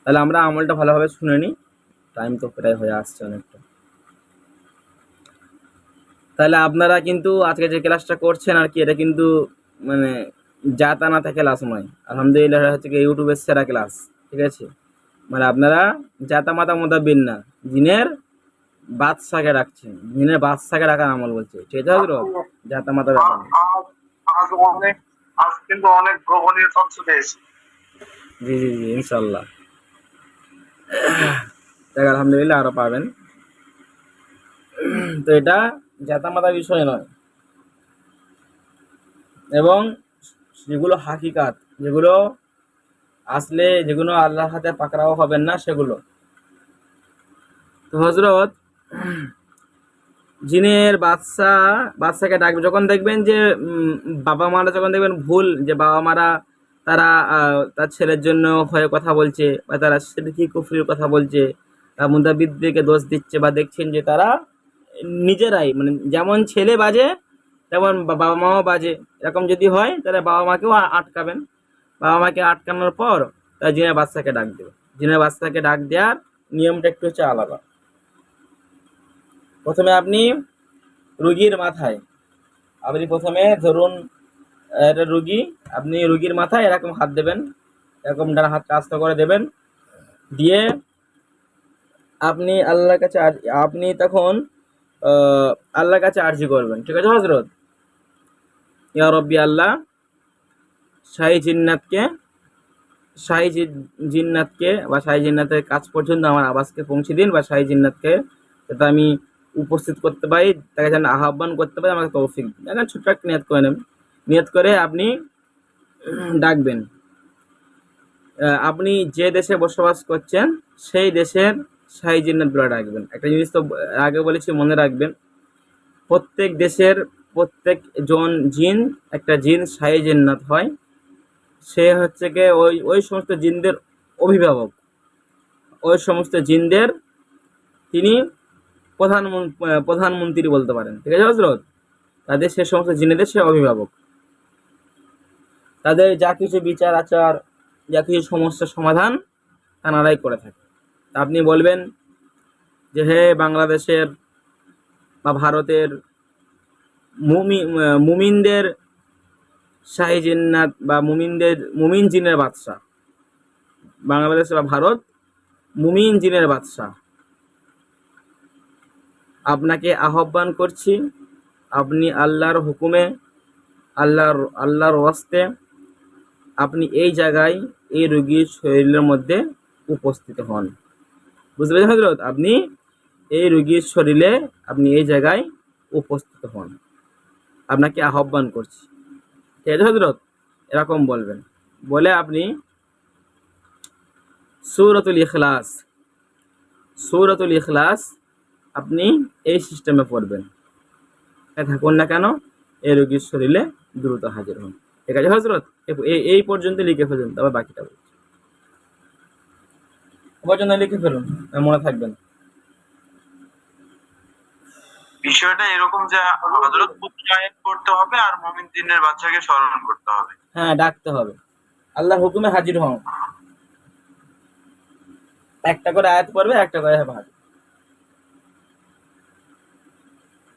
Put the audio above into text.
তাহলে আমরা আমলটা ভালোভাবে শুনে নিই, টাইম তো প্রায় হয়ে আসছে অনেকটা। তাহলে আপনারা কিন্তু আজকে যে ক্লাসটা করছেন আর কি, এটা কিন্তু মানে যা তা না থাকে ক্লাস নয়, আলহামদুলিল্লাহ হচ্ছে কি ইউটিউবের সেরা ক্লাস, ঠিক আছে? মানে আপনারা জাতা মাতা মোতাবিন না, জিনের বাদশাকে রাখছেন, জিনের বাদশাকে রাখার আমল বলছে, ঠিক আছে হজরত? জাতা মাতা ব্যাপার নেই। আজ কিন্তু অনেক গোপনীয় তথ্য পেয়েছি। জি জি জি, ইনশাল্লাহ। দেখ আলহামদুলিল্লাহ আরো পাবেন। তো এটা জাতা মাতা বিষয় নয়, এবং যেগুলো হাকিকাত, যেগুলো আসলে, যেগুলো আল্লাহর হাতে পাকড়াও হবেন না সেগুলো। তো হজরত, জিনের বাদশাকে ডাকবে যখন দেখবেন যে বাবা মারা, যখন দেখবেন ভুল, যে বাবা মারা তারা তার ছেলের জন্য হয়ে কথা বলছে, বা তারা শিরকি কুফরির কথা বলছে, মুদাবিদদেরকে দোষ দিচ্ছে, বা দেখছেন যে তারা নিজেরাই মানে যেমন ছেলে বাজে তেমন বাবা মাও বাজে, এরকম যদি হয় তাহলে বাবা মাকেও আটকাবেন। বাবা মাকে আটকানোর পর তারা জিনের বাদশাকে ডাক দেবে। জিনের বাদশাকে ডাক দেওয়ার নিয়মটা একটু হচ্ছে আলাদা। প্রথমে আপনি রুগীর মাথায়, আপনি প্রথমে ধরুন একটা রুগী, আপনি রুগীর মাথায় এরকম হাত দেবেন, এরকম ডান হাতটা আস্তে করে দেবেন, দিয়ে আপনি আল্লাহর কাছে আপনি তখন আল্লাহর কাছে আরজি করবেন, ঠিক আছে হজরত? ইয়া রব্বি আল্লাহ, শাহী জিন্নাতকে, শাহী জিন্নাতকে বা শাহী জিন্নাতের কাছ পর্যন্ত আমার আওয়াজকে পৌঁছে দিন, বা শাহী জিন্নাতকে যাতে আমি উপস্থিত করতে পারি, তাকে যেন আহ্বান করতে পারি, আমাকে তৌফিক দিন। এখন ছোট্ট একটা নিয়ত করে নেবেন, নিয়ত করে আপনি ডাকবেন। আপনি যে দেশে বসবাস করছেন সেই দেশের শাহী জিন্নাতগুলো ডাকবেন। একটা জিনিস তো আগে বলেছি, মনে রাখবেন, প্রত্যেক দেশের প্রত্যেক জন জিন, একটা জিন শাহী জিন্নাত হয়, সে হচ্ছে গিয়ে ওই ওই সমস্ত জিনদের অভিভাবক, ওই সমস্ত জিনদের তিনি প্রধানমন্ত্রী বলতে পারেন, ঠিক আছে হজরত? তাদের সে সমস্ত জিনেদের সে অভিভাবক, তাদের যা কিছু বিচার আচার, যা কিছু সমস্যার সমাধান তানারাই করে থাকে। আপনি বলবেন যে হে বাংলাদেশের বা ভারতের মুমিনদের শাহী জিন্নাত, বা মুমিন জিনের বাদশা, বাংলাদেশ বা ভারত মুমিন জিনের বাদশা, আপনাকে আহ্বান করছি, আপনি আল্লাহর হুকুমে, আল্লাহর ওয়াস্তে আপনি এই জায়গায় এই রোগীর শরীরের মধ্যে উপস্থিত হন। বুঝতে পেরেছেন হজরত? আপনি এই রোগীর শরীরে, আপনি এই জায়গায় উপস্থিত হন, আপনাকে আহ্বান করছি, ঠিক আছে হজরত? এরকম বলবেন। বলে আপনি সূরাতুল ইখলাস আপনি এই সিস্টেমে পড়বেন, থাকুন না কেন এই রোগীর শরীরে দ্রুত হাজির হন, ঠিক আছে হজরত? এই পর্যন্ত লিখে ফেলুন, তবে বাকিটা বলছি। পর্যন্ত লিখে ফেলুন, মনে থাকবেন। বিষয়টা এরকম যে হযরত মুজাহিদ করতে হবে আর মুমিন জিনের বাচ্চাকে স্মরণ করতে হবে। হ্যাঁ, ডাকতে হবে, আল্লাহর হুকুমে হাজির হন। একটা করে আয়াত পড়বে, একটা করে হাজির।